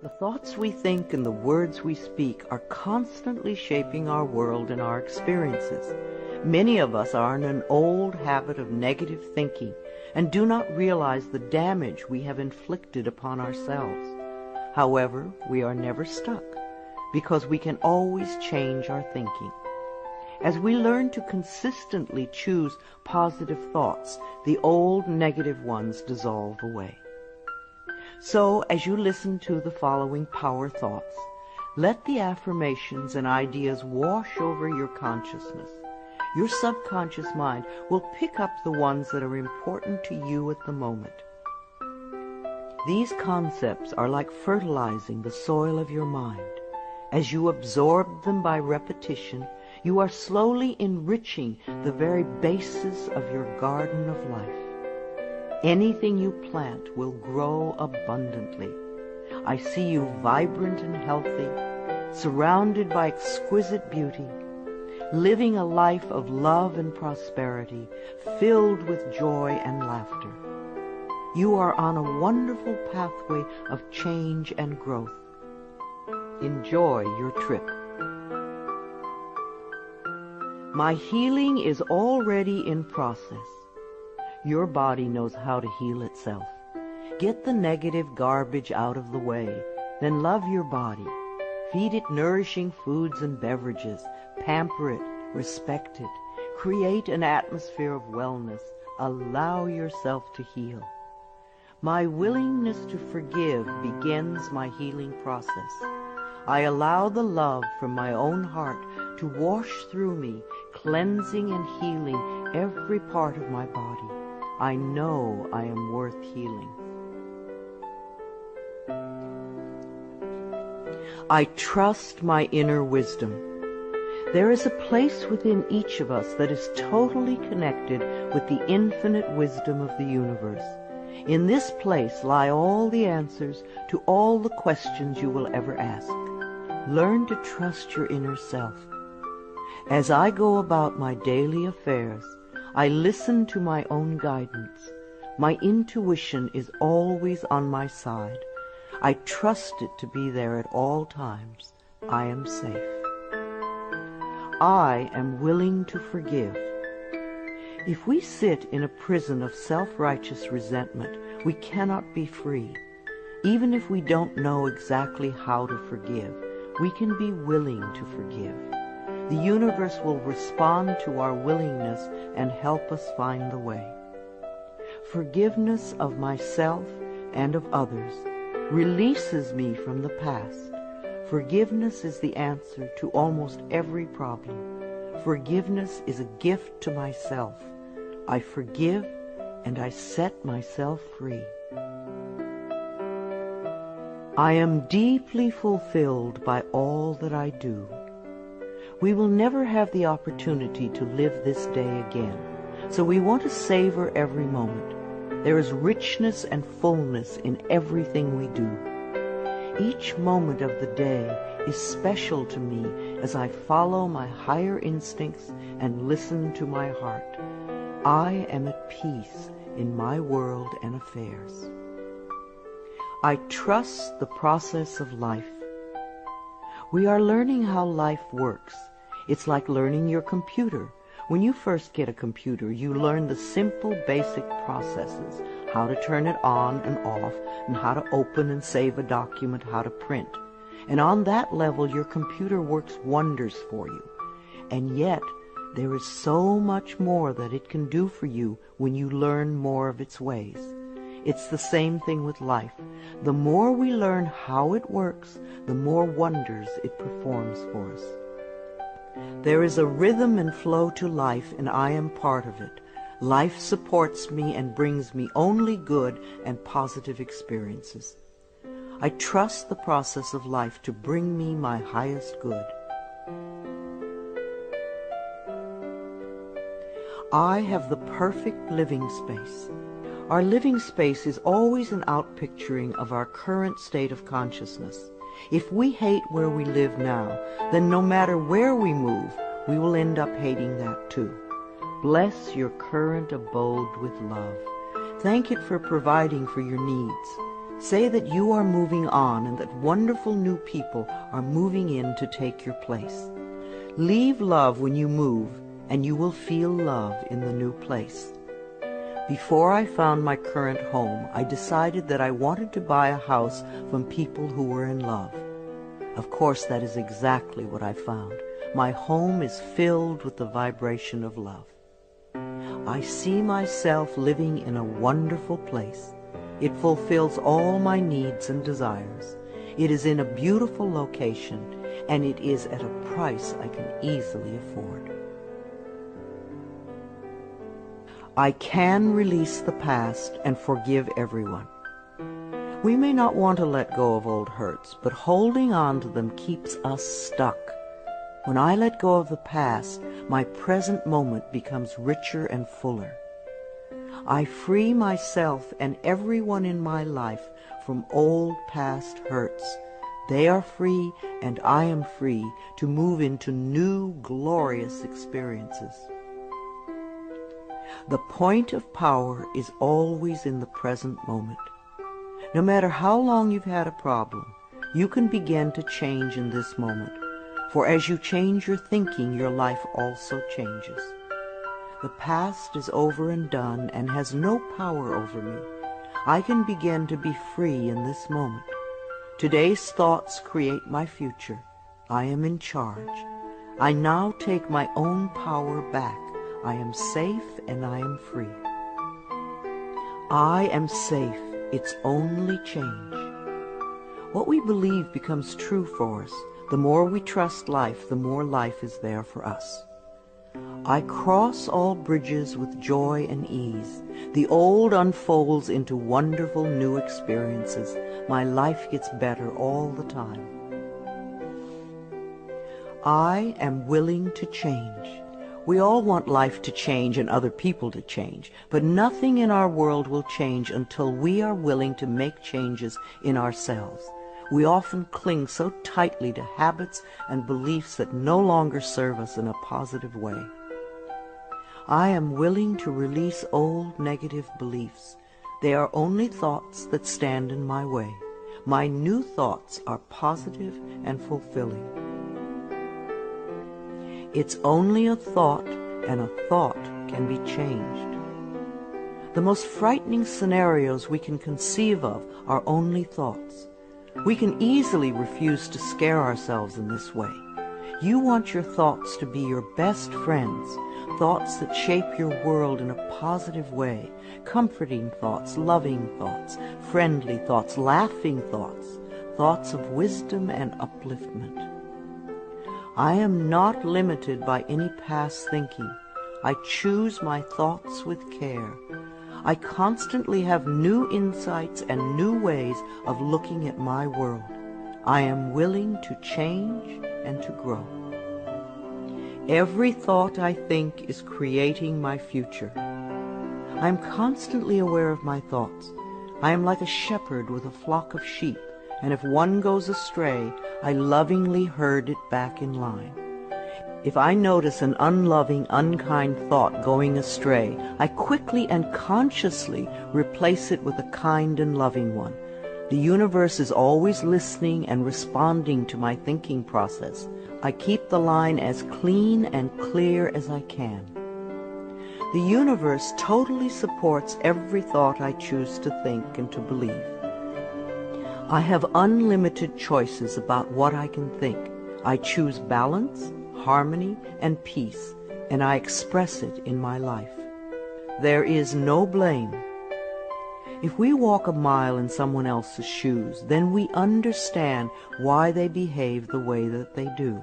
The thoughts we think and the words we speak are constantly shaping our world and our experiences. Many of us are in an old habit of negative thinking and do not realize the damage we have inflicted upon ourselves. However, we are never stuck because we can always change our thinking. As we learn to consistently choose positive thoughts, the old negative ones dissolve away. So, as you listen to the following power thoughts, let the affirmations and ideas wash over your consciousness. Your subconscious mind will pick up the ones that are important to you at the moment. These concepts are like fertilizing the soil of your mind. As you absorb them by repetition, you are slowly enriching the very basis of your garden of life. Anything you plant will grow abundantly. I see you vibrant and healthy, surrounded by exquisite beauty, living a life of love and prosperity, filled with joy and laughter. You are on a wonderful pathway of change and growth. Enjoy your trip. My healing is already in process. Your body knows how to heal itself. Get the negative garbage out of the way, then love your body. Feed it nourishing foods and beverages. Pamper it, respect it. Create an atmosphere of wellness. Allow yourself to heal. My willingness to forgive begins my healing process. I allow the love from my own heart to wash through me, cleansing and healing every part of my body. I know I am worth healing. I trust my inner wisdom. There is a place within each of us that is totally connected with the infinite wisdom of the universe. In this place lie all the answers to all the questions you will ever ask. Learn to trust your inner self. As I go about my daily affairs, I listen to my own guidance. My intuition is always on my side. I trust it to be there at all times. I am safe. I am willing to forgive. If we sit in a prison of self-righteous resentment, we cannot be free. Even if we don't know exactly how to forgive, we can be willing to forgive. The universe will respond to our willingness and help us find the way. Forgiveness of myself and of others releases me from the past. Forgiveness is the answer to almost every problem. Forgiveness is a gift to myself. I forgive and I set myself free. I am deeply fulfilled by all that I do. We will never have the opportunity to live this day again, so we want to savor every moment. There is richness and fullness in everything we do. Each moment of the day is special to me as I follow my higher instincts and listen to my heart. I am at peace in my world and affairs. I trust the process of life. We are learning how life works. It's like learning your computer. When you first get a computer, you learn the simple, basic processes, how to turn it on and off, and how to open and save a document, how to print. And on that level, your computer works wonders for you. And yet, there is so much more that it can do for you when you learn more of its ways. It's the same thing with life. The more we learn how it works, the more wonders it performs for us. There is a rhythm and flow to life, and I am part of it. Life supports me and brings me only good and positive experiences. I trust the process of life to bring me my highest good. I have the perfect living space. Our living space is always an outpicturing of our current state of consciousness. If we hate where we live now, then no matter where we move, we will end up hating that too. Bless your current abode with love. Thank it for providing for your needs. Say that you are moving on and that wonderful new people are moving in to take your place. Leave love when you move, and you will feel love in the new place. Before I found my current home, I decided that I wanted to buy a house from people who were in love. Of course, that is exactly what I found. My home is filled with the vibration of love. I see myself living in a wonderful place. It fulfills all my needs and desires. It is in a beautiful location, and it is at a price I can easily afford. I can release the past and forgive everyone. We may not want to let go of old hurts, but holding on to them keeps us stuck. When I let go of the past, my present moment becomes richer and fuller. I free myself and everyone in my life from old past hurts. They are free, and I am free to move into new, glorious experiences. The point of power is always in the present moment. No matter how long you've had a problem, you can begin to change in this moment. For as you change your thinking, your life also changes. The past is over and done and has no power over me. I can begin to be free in this moment. Today's thoughts create my future. I am in charge. I now take my own power back. I am safe and I am free. I am safe. It's only change. What we believe becomes true for us. The more we trust life, the more life is there for us. I cross all bridges with joy and ease. The old unfolds into wonderful new experiences. My life gets better all the time. I am willing to change. We all want life to change and other people to change, but nothing in our world will change until we are willing to make changes in ourselves. We often cling so tightly to habits and beliefs that no longer serve us in a positive way. I am willing to release old negative beliefs. They are only thoughts that stand in my way. My new thoughts are positive and fulfilling. It's only a thought, and a thought can be changed. The most frightening scenarios we can conceive of are only thoughts. We can easily refuse to scare ourselves in this way. You want your thoughts to be your best friends, thoughts that shape your world in a positive way, comforting thoughts, loving thoughts, friendly thoughts, laughing thoughts, thoughts of wisdom and upliftment. I am not limited by any past thinking. I choose my thoughts with care. I constantly have new insights and new ways of looking at my world. I am willing to change and to grow. Every thought I think is creating my future. I am constantly aware of my thoughts. I am like a shepherd with a flock of sheep, and if one goes astray, I lovingly herd it back in line. If I notice an unloving, unkind thought going astray, I quickly and consciously replace it with a kind and loving one. The universe is always listening and responding to my thinking process. I keep the line as clean and clear as I can. The universe totally supports every thought I choose to think and to believe. I have unlimited choices about what I can think. I choose balance, harmony, and peace, and I express it in my life. There is no blame. If we walk a mile in someone else's shoes, then we understand why they behave the way that they do.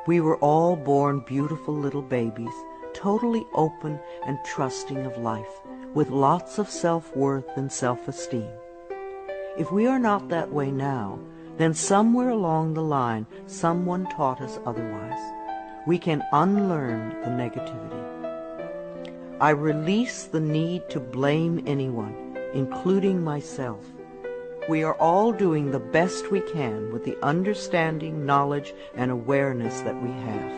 We were all born beautiful little babies, totally open and trusting of life, with lots of self-worth and self-esteem. If we are not that way now, then somewhere along the line someone taught us otherwise. We can unlearn the negativity. I release the need to blame anyone, including myself. We are all doing the best we can with the understanding, knowledge, and awareness that we have.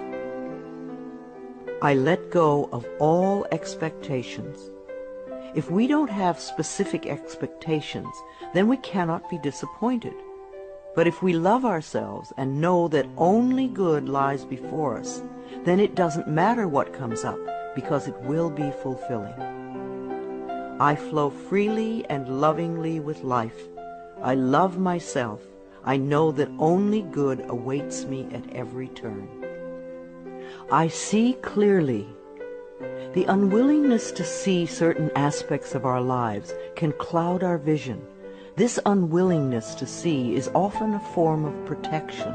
I let go of all expectations. If we don't have specific expectations, then we cannot be disappointed. But if we love ourselves and know that only good lies before us, then it doesn't matter what comes up, because it will be fulfilling. I flow freely and lovingly with life. I love myself. I know that only good awaits me at every turn. I see clearly. The unwillingness to see certain aspects of our lives can cloud our vision. This unwillingness to see is often a form of protection.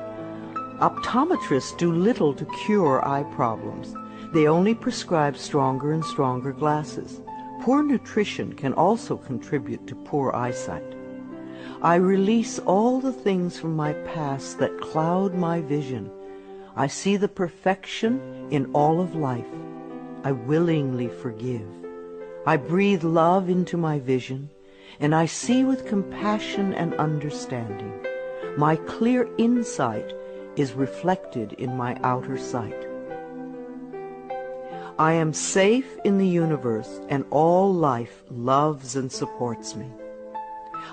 Optometrists do little to cure eye problems. They only prescribe stronger and stronger glasses. Poor nutrition can also contribute to poor eyesight. I release all the things from my past that cloud my vision. I see the perfection in all of life. I willingly forgive. I breathe love into my vision, and I see with compassion and understanding. My clear insight is reflected in my outer sight. I am safe in the universe, and all life loves and supports me.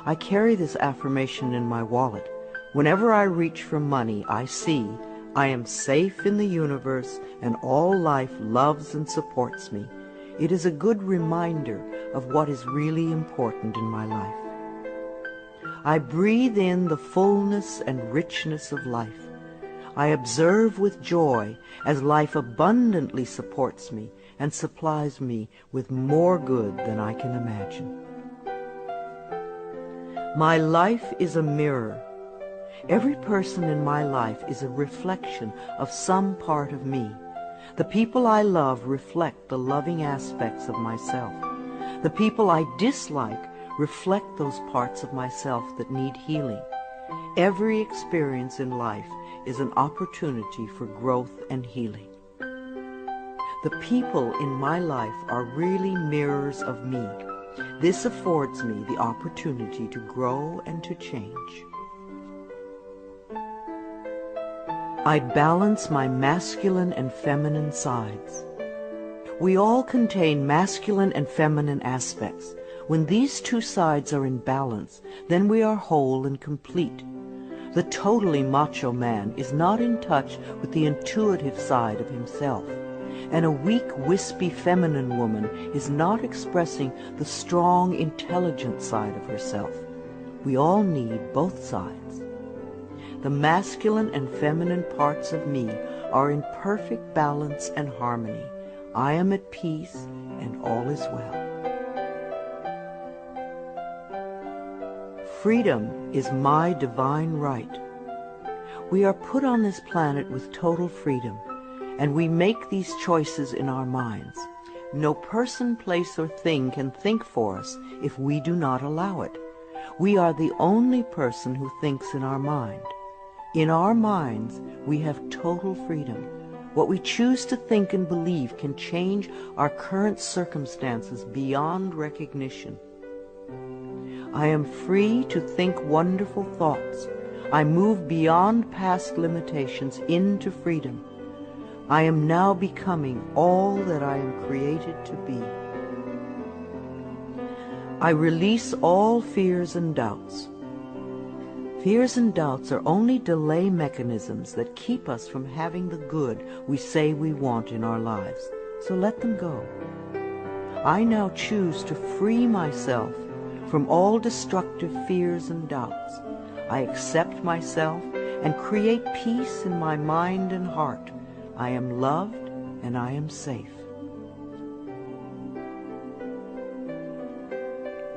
I carry this affirmation in my wallet. Whenever I reach for money, I see I am safe in the universe, and all life loves and supports me. It is a good reminder of what is really important in my life. I breathe in the fullness and richness of life. I observe with joy as life abundantly supports me and supplies me with more good than I can imagine. My life is a mirror. Every person in my life is a reflection of some part of me. The people I love reflect the loving aspects of myself. The people I dislike reflect those parts of myself that need healing. Every experience in life is an opportunity for growth and healing. The people in my life are really mirrors of me. This affords me the opportunity to grow and to change. I balance my masculine and feminine sides. We all contain masculine and feminine aspects. When these two sides are in balance, then we are whole and complete. The totally macho man is not in touch with the intuitive side of himself, and a weak, wispy feminine woman is not expressing the strong, intelligent side of herself. We all need both sides. The masculine and feminine parts of me are in perfect balance and harmony. I am at peace, and all is well. Freedom is my divine right. We are put on this planet with total freedom, and we make these choices in our minds. No person, place, or thing can think for us if we do not allow it. We are the only person who thinks in our mind. In our minds, we have total freedom. What we choose to think and believe can change our current circumstances beyond recognition. I am free to think wonderful thoughts. I move beyond past limitations into freedom. I am now becoming all that I am created to be. I release all fears and doubts. Fears and doubts are only delay mechanisms that keep us from having the good we say we want in our lives. So let them go. I now choose to free myself from all destructive fears and doubts. I accept myself and create peace in my mind and heart. I am loved and I am safe.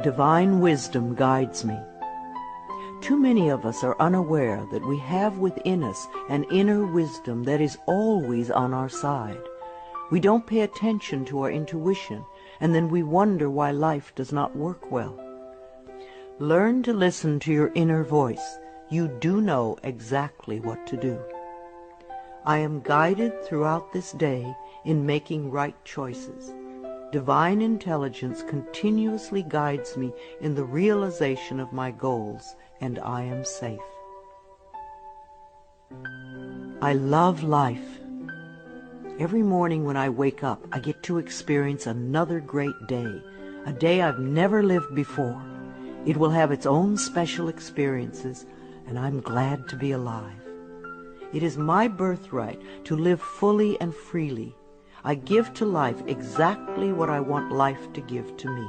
Divine wisdom guides me. Too many of us are unaware that we have within us an inner wisdom that is always on our side. We don't pay attention to our intuition, and then we wonder why life does not work well. Learn to listen to your inner voice. You do know exactly what to do. I am guided throughout this day in making right choices. Divine intelligence continuously guides me in the realization of my goals, and I am safe. I love life. Every morning when I wake up, I get to experience another great day. a day I've never lived before. It will have its own special experiences, and I'm glad to be alive. It is my birthright to live fully and freely. I give to life exactly what I want life to give to me.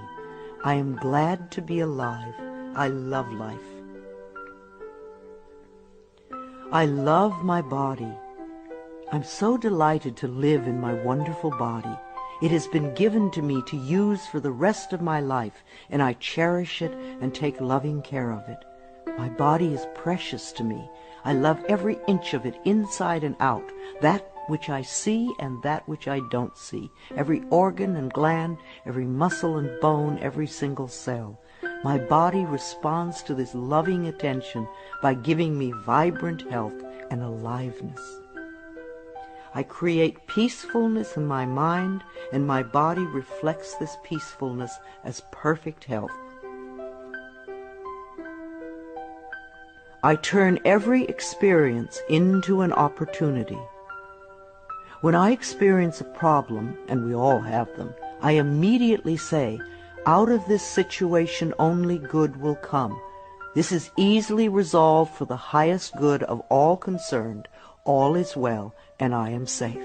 I am glad to be alive. I love life. I love my body. I'm so delighted to live in my wonderful body. It has been given to me to use for the rest of my life, and I cherish it and take loving care of it. My body is precious to me. I love every inch of it, inside and out, that which I see and that which I don't see, every organ and gland, every muscle and bone, every single cell. My body responds to this loving attention by giving me vibrant health and aliveness. I create peacefulness in my mind, and my body reflects this peacefulness as perfect health. I turn every experience into an opportunity. When I experience a problem, and we all have them, I immediately say, out of this situation only good will come. This is easily resolved for the highest good of all concerned. All is well, and I am safe.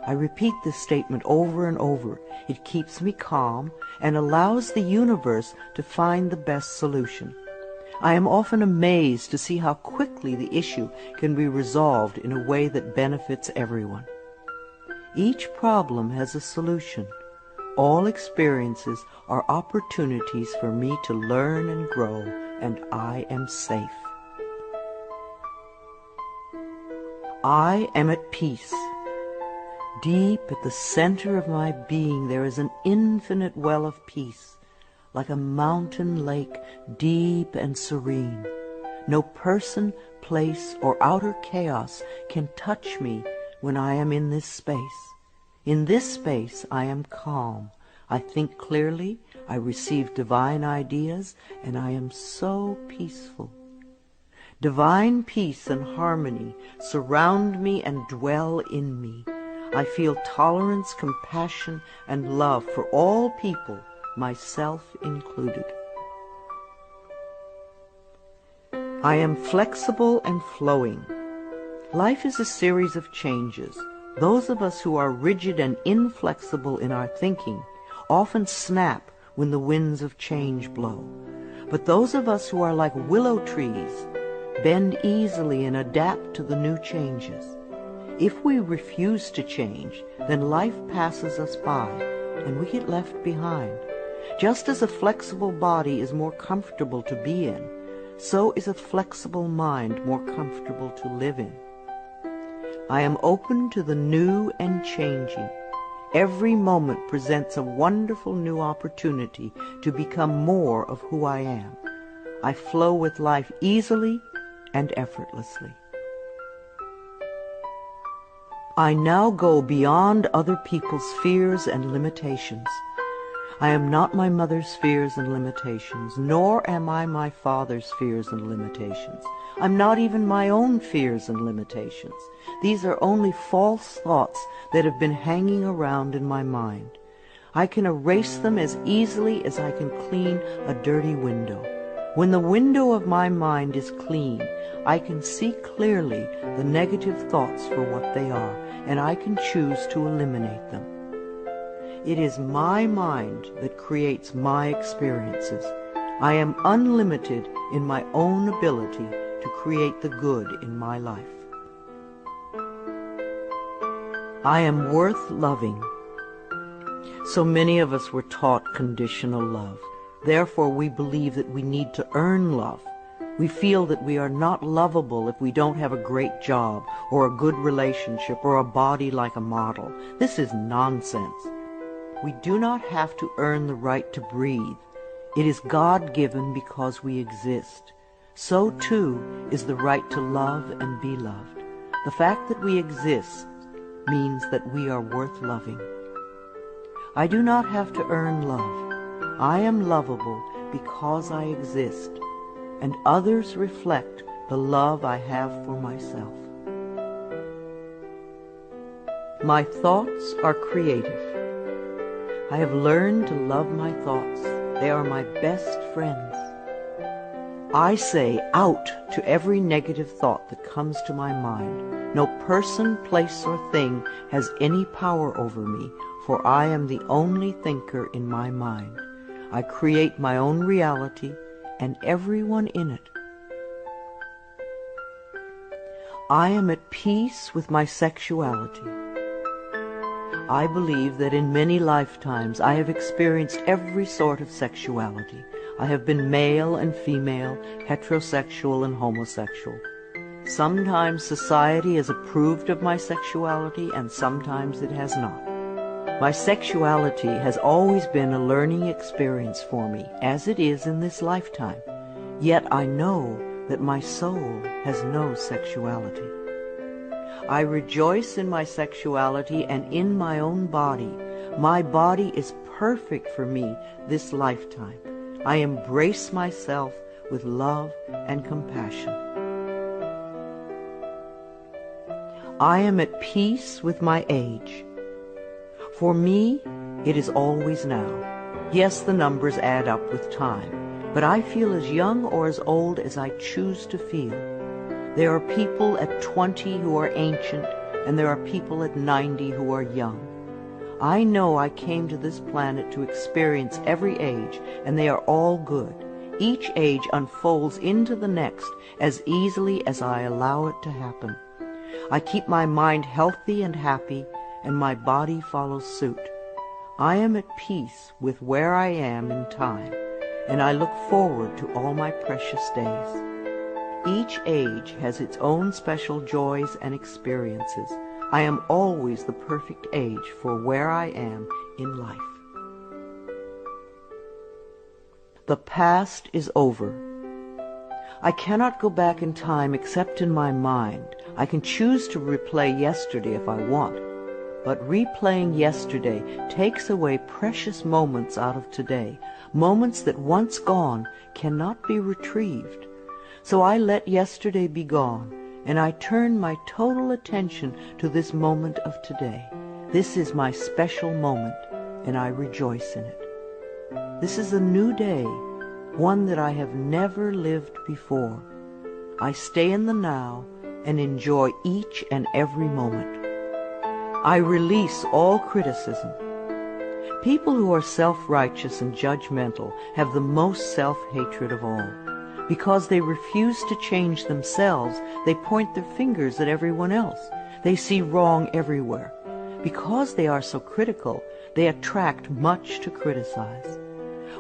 I repeat this statement over and over. It keeps me calm and allows the universe to find the best solution. I am often amazed to see how quickly the issue can be resolved in a way that benefits everyone. Each problem has a solution. All experiences are opportunities for me to learn and grow, and I am safe. I am at peace. Deep at the center of my being there is an infinite well of peace, like a mountain lake, deep and serene. No person, place, or outer chaos can touch me when I am in this space. In this space I am calm. I think clearly, I receive divine ideas, and I am so peaceful. Divine peace and harmony surround me and dwell in me. I feel tolerance, compassion, and love for all people, myself included. I am flexible and flowing. Life is a series of changes. Those of us who are rigid and inflexible in our thinking often snap when the winds of change blow. But those of us who are like willow trees bend easily and adapt to the new changes. If we refuse to change, then life passes us by and we get left behind. Just as a flexible body is more comfortable to be in, so is a flexible mind more comfortable to live in. I am open to the new and changing. Every moment presents a wonderful new opportunity to become more of who I am. I flow with life easily and effortlessly. I now go beyond other people's fears and limitations. I am not my mother's fears and limitations, nor am I my father's fears and limitations. I'm not even my own fears and limitations. These are only false thoughts that have been hanging around in my mind. I can erase them as easily as I can clean a dirty window. When the window of my mind is clean, I can see clearly the negative thoughts for what they are, and I can choose to eliminate them. It is my mind that creates my experiences. I am unlimited in my own ability to create the good in my life. I am worth loving. So many of us were taught conditional love. Therefore, we believe that we need to earn love. We feel that we are not lovable if we don't have a great job or a good relationship or a body like a model. This is nonsense. We do not have to earn the right to breathe. It is God-given because we exist. So, too, is the right to love and be loved. The fact that we exist means that we are worth loving. I do not have to earn love. I am lovable because I exist, and others reflect the love I have for myself. My thoughts are creative. I have learned to love my thoughts. They are my best friends. I say out to every negative thought that comes to my mind. No person, place, or thing has any power over me, for I am the only thinker in my mind. I create my own reality and everyone in it. I am at peace with my sexuality. I believe that in many lifetimes I have experienced every sort of sexuality. I have been male and female, heterosexual and homosexual. Sometimes society has approved of my sexuality and sometimes it has not. My sexuality has always been a learning experience for me, as it is in this lifetime. Yet I know that my soul has no sexuality. I rejoice in my sexuality and in my own body. My body is perfect for me this lifetime. I embrace myself with love and compassion. I am at peace with my age. For me, it is always now. Yes, the numbers add up with time, but I feel as young or as old as I choose to feel. There are people at 20 who are ancient, and there are people at 90 who are young. I know I came to this planet to experience every age, and they are all good. Each age unfolds into the next as easily as I allow it to happen. I keep my mind healthy and happy, and my body follows suit. I am at peace with where I am in time, and I look forward to all my precious days. Each age has its own special joys and experiences. I am always the perfect age for where I am in life. The past is over. I cannot go back in time except in my mind. I can choose to replay yesterday if I want, but replaying yesterday takes away precious moments out of today, moments that once gone cannot be retrieved. So I let yesterday be gone, and I turn my total attention to this moment of today. This is my special moment, and I rejoice in it. This is a new day, one that I have never lived before. I stay in the now and enjoy each and every moment. I release all criticism. People who are self-righteous and judgmental have the most self-hatred of all. Because they refuse to change themselves, they point their fingers at everyone else. They see wrong everywhere. Because they are so critical, they attract much to criticize.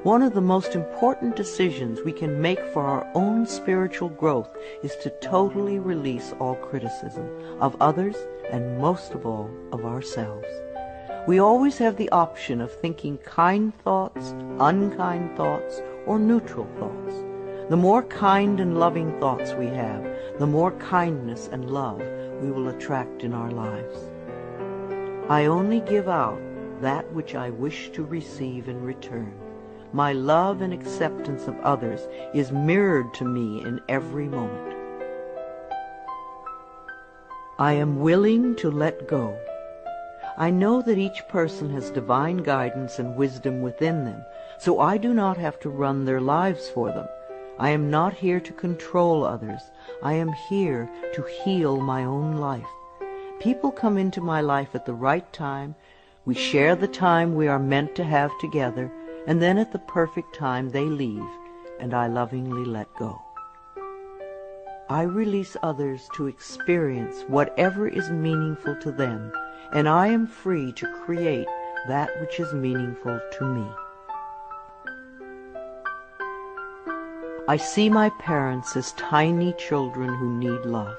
One of the most important decisions we can make for our own spiritual growth is to totally release all criticism of others and most of all of ourselves. We always have the option of thinking kind thoughts, unkind thoughts, or neutral thoughts. The more kind and loving thoughts we have, the more kindness and love we will attract in our lives. I only give out that which I wish to receive in return. My love and acceptance of others is mirrored to me in every moment. I am willing to let go. I know that each person has divine guidance and wisdom within them, so I do not have to run their lives for them. I am not here to control others. I am here to heal my own life. People come into my life at the right time. We share the time we are meant to have together, and then at the perfect time they leave, and I lovingly let go. I release others to experience whatever is meaningful to them, and I am free to create that which is meaningful to me. I see my parents as tiny children who need love.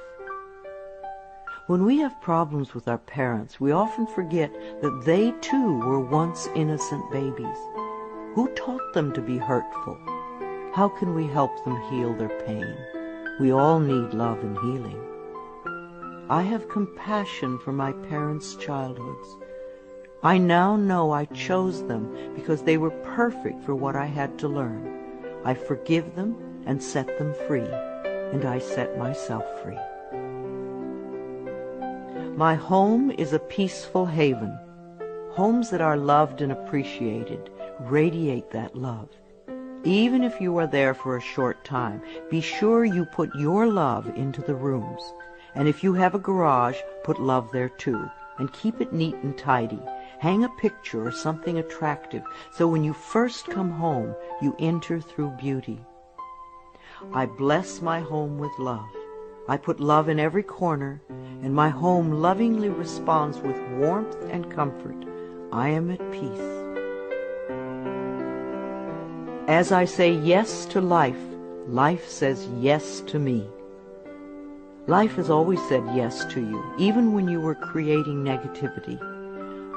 When we have problems with our parents, we often forget that they too were once innocent babies. Who taught them to be hurtful? How can we help them heal their pain? We all need love and healing. I have compassion for my parents' childhoods. I now know I chose them because they were perfect for what I had to learn. I forgive them and set them free, and I set myself free. My home is a peaceful haven. Homes that are loved and appreciated radiate that love. Even if you are there for a short time, be sure you put your love into the rooms. And if you have a garage, put love there too, and keep it neat and tidy. Hang a picture or something attractive, so when you first come home, you enter through beauty. I bless my home with love. I put love in every corner, and my home lovingly responds with warmth and comfort. I am at peace. As I say yes to life, life says yes to me. Life has always said yes to you, even when you were creating negativity.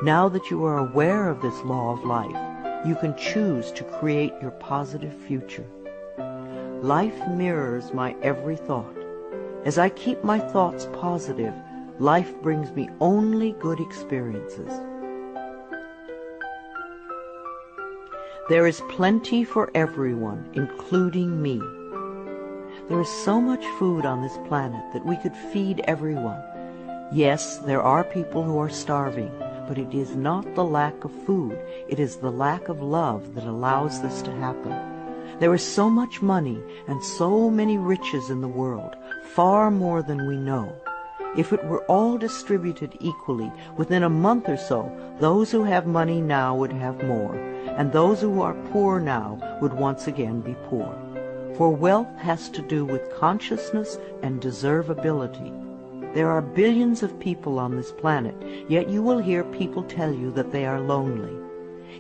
Now that you are aware of this law of life, you can choose to create your positive future. Life mirrors my every thought. As I keep my thoughts positive, life brings me only good experiences. There is plenty for everyone, including me. There is so much food on this planet that we could feed everyone. Yes, there are people who are starving, but it is not the lack of food, it is the lack of love that allows this to happen. There is so much money and so many riches in the world, far more than we know. If it were all distributed equally, within a month or so, those who have money now would have more, and those who are poor now would once again be poor. For wealth has to do with consciousness and deservability. There are billions of people on this planet, yet you will hear people tell you that they are lonely.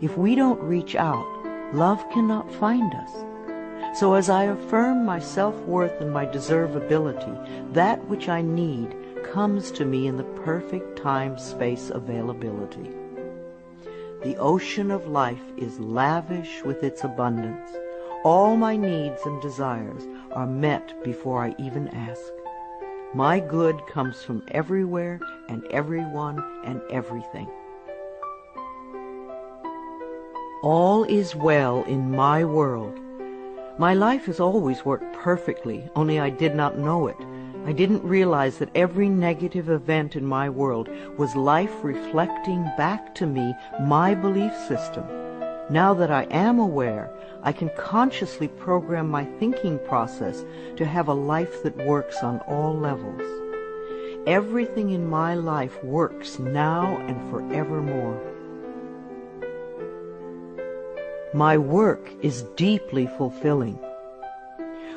If we don't reach out, love cannot find us. So as I affirm my self-worth and my deservability, that which I need comes to me in the perfect time-space availability. The ocean of life is lavish with its abundance. All my needs and desires are met before I even ask. My good comes from everywhere and everyone and everything. All is well in my world. My life has always worked perfectly, only I did not know it. I didn't realize that every negative event in my world was life reflecting back to me my belief system. Now that I am aware, I can consciously program my thinking process to have a life that works on all levels. Everything in my life works now and forevermore. My work is deeply fulfilling.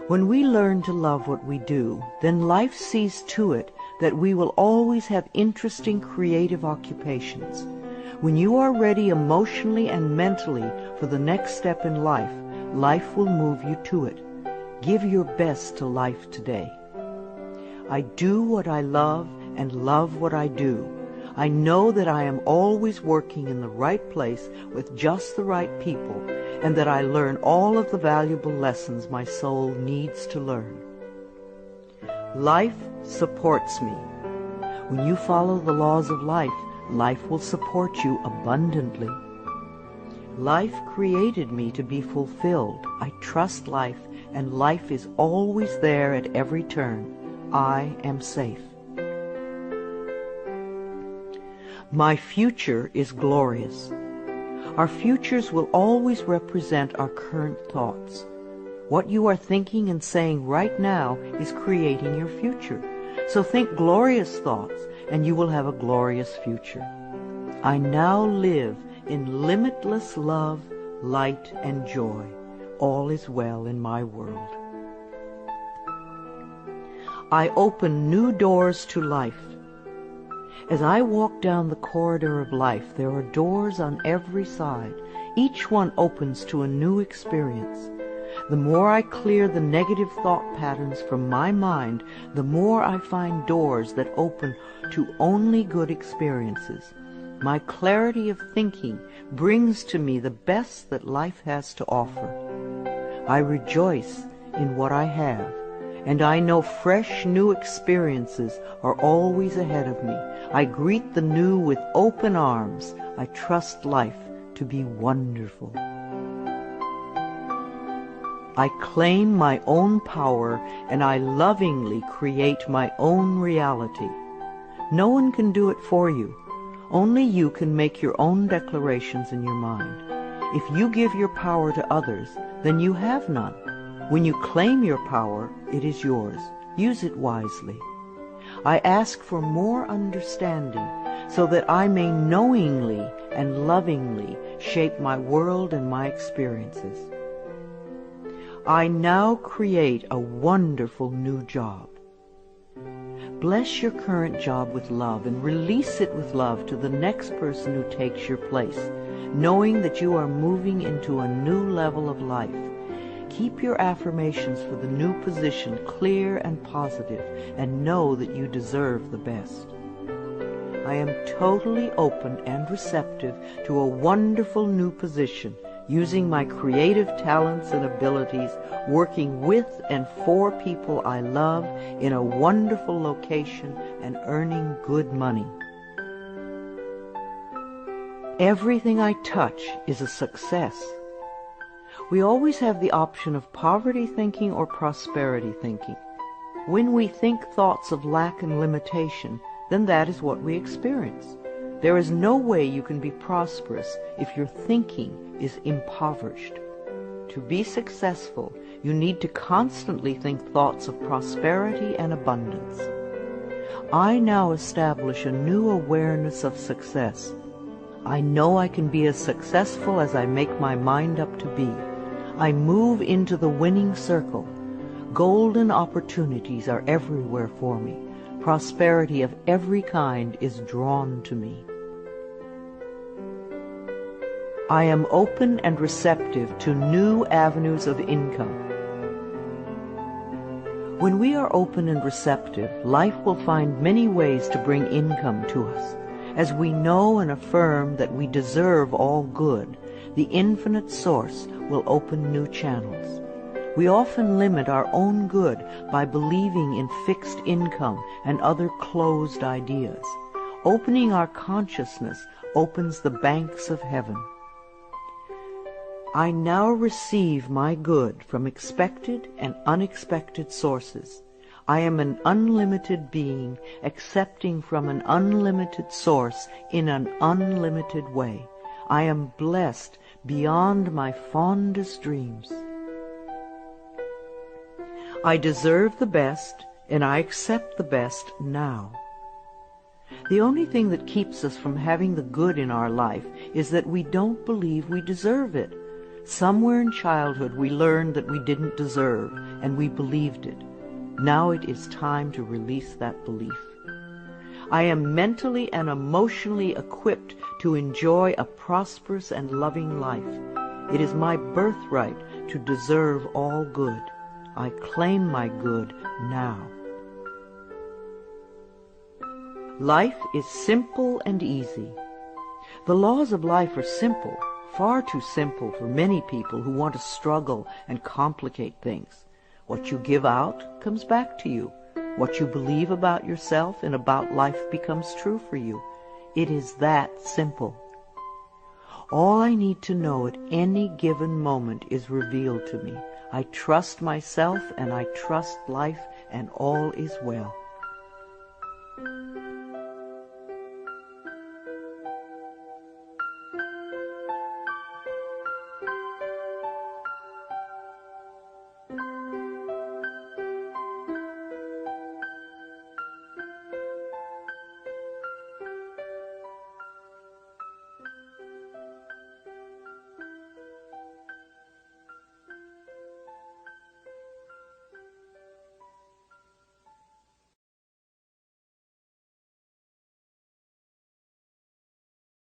When we learn to love what we do, then life sees to it that we will always have interesting creative occupations. When you are ready emotionally and mentally for the next step in life, life will move you to it. Give your best to life today. I do what I love and love what I do. I know that I am always working in the right place with just the right people, and that I learn all of the valuable lessons my soul needs to learn. Life supports me. When you follow the laws of life, life will support you abundantly. Life created me to be fulfilled. I trust life, and life is always there at every turn. I am safe. My future is glorious. Our futures will always represent our current thoughts. What you are thinking and saying right now is creating your future. So think glorious thoughts, and you will have a glorious future. I now live in limitless love, light, and joy. All is well in my world. I open new doors to life. As I walk down the corridor of life, there are doors on every side. Each one opens to a new experience. The more I clear the negative thought patterns from my mind, the more I find doors that open to only good experiences. My clarity of thinking brings to me the best that life has to offer. I rejoice in what I have, and I know fresh new experiences are always ahead of me. I greet the new with open arms. I trust life to be wonderful. I claim my own power, and I lovingly create my own reality. No one can do it for you. Only you can make your own declarations in your mind. If you give your power to others, then you have none. When you claim your power, it is yours. Use it wisely. I ask for more understanding so that I may knowingly and lovingly shape my world and my experiences. I now create a wonderful new job. Bless your current job with love and release it with love to the next person who takes your place, knowing that you are moving into a new level of life. Keep your affirmations for the new position clear and positive, and know that you deserve the best. I am totally open and receptive to a wonderful new position, using my creative talents and abilities, working with and for people I love in a wonderful location and earning good money. Everything I touch is a success. We always have the option of poverty thinking or prosperity thinking. When we think thoughts of lack and limitation, then that is what we experience. There is no way you can be prosperous if your thinking is impoverished. To be successful, you need to constantly think thoughts of prosperity and abundance. I now establish a new awareness of success. I know I can be as successful as I make my mind up to be. I move into the winning circle. Golden opportunities are everywhere for me. Prosperity of every kind is drawn to me. I am open and receptive to new avenues of income. When we are open and receptive, life will find many ways to bring income to us. As we know and affirm that we deserve all good, the infinite source will open new channels. We often limit our own good by believing in fixed income and other closed ideas. Opening our consciousness opens the banks of heaven. I now receive my good from expected and unexpected sources. I am an unlimited being, accepting from an unlimited source in an unlimited way. I am blessed beyond my fondest dreams. I deserve the best, and I accept the best now. The only thing that keeps us from having the good in our life is that we don't believe we deserve it. Somewhere in childhood we learned that we didn't deserve, and we believed it. Now it is time to release that belief. I am mentally and emotionally equipped to enjoy a prosperous and loving life. It is my birthright to deserve all good. I claim my good now. Life is simple and easy. The laws of life are simple, far too simple for many people who want to struggle and complicate things. What you give out comes back to you. What you believe about yourself and about life becomes true for you. It is that simple. All I need to know at any given moment is revealed to me. I trust myself and I trust life, and all is well.